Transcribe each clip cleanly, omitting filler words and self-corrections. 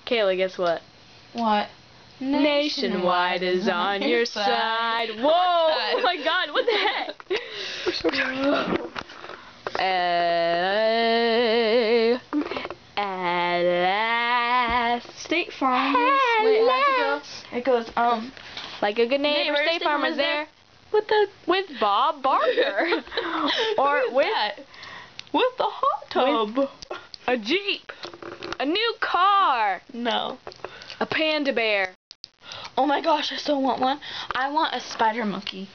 Kayla, guess what? What? Nationwide is on your side. Whoa! Oh my God! What the heck? At last. State Farm. Wait, how's it go? It goes, like a good neighbor, State Farm is there. With Bob Barker. Or with the hot tub. A Jeep. A new car. No. A panda bear. Oh my gosh, I still want one. I want a spider monkey.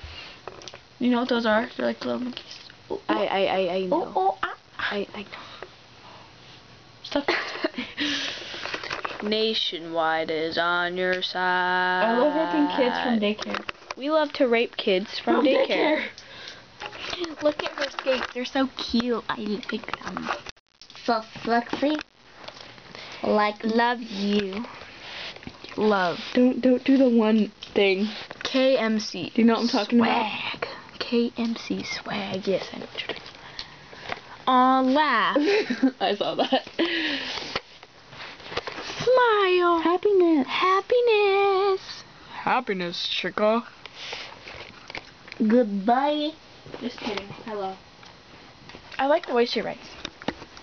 You know what those are? They're like little monkeys. I know. I know. Stop. Nationwide is on your side. I love raping kids from daycare. We love to rape kids from daycare. Look at her skates. They're so cute. I like them. So sexy. Like, love you. Love. Don't do the one thing. KMC. Do you know what I'm talking Swag. KMC swag. Yes, I know what you're doing. Aw, laugh. I saw that. Smile. Happiness. Happiness. Happiness, chica. goodbye. Just kidding. Hello. I like the way she writes.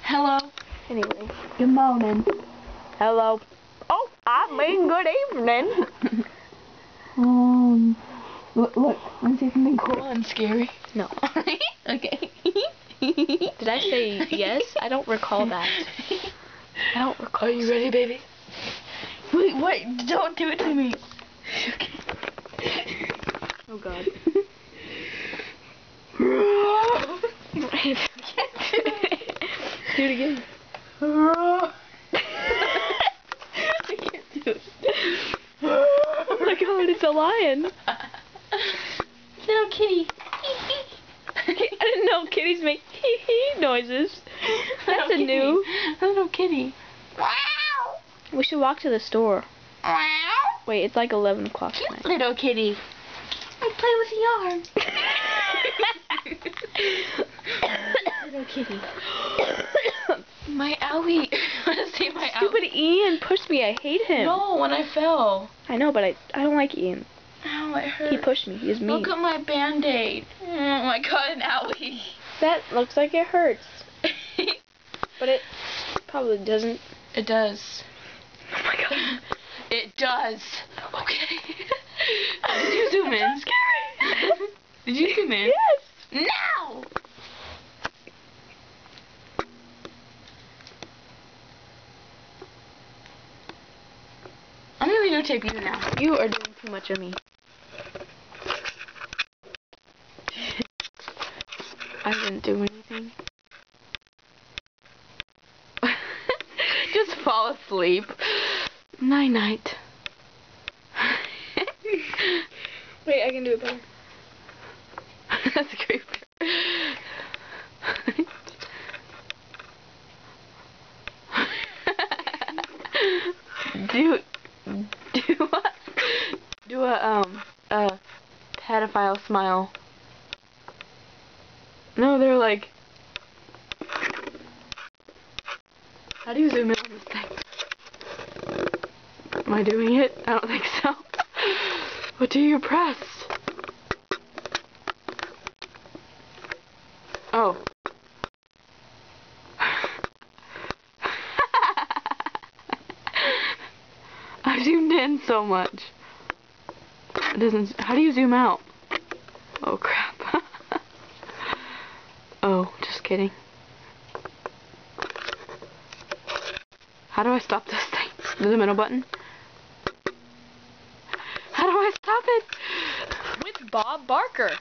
Hello. Anyway. Good morning. Hello. Oh, I mean good evening. Look, wanna see something cool and scary? No. Okay. Did I say yes? I don't recall that. I don't recall. Are you ready, baby? Wait, don't do it to me. Oh God. Do it again. I can't do it. Oh my God, it's a lion. Little kitty. I didn't know kitties make hee-hee noises. That's a new. Little kitty. We should walk to the store. Wow. Wait, it's like 11 o'clock Cute tonight. little kitty. I play with yarn. Little kitty. My owie. Wanna see my Stupid Ian pushed me. I hate him. No, when I fell. I know, but I don't like Ian. Ow, it hurt. He pushed me. He's mean. Look at my band-aid. Oh my God, an owie. That looks like it hurts. But it probably doesn't. It does. Oh my God. It does. Okay. Did you zoom in? That's so scary. Did you zoom in? Yes. Now! I'm gonna videotape you now. You are doing too much of me. I didn't do anything. Just fall asleep. Night night. Wait, I can do it better. That's great. Do a pedophile smile. No, they're like. How do you zoom in on this thing? Am I doing it? I don't think so. What do you press? Oh. I zoomed in so much. It doesn't. How do you zoom out? Oh crap. Oh, just kidding. How do I stop this thing? The middle button? How do I stop it? With Bob Barker.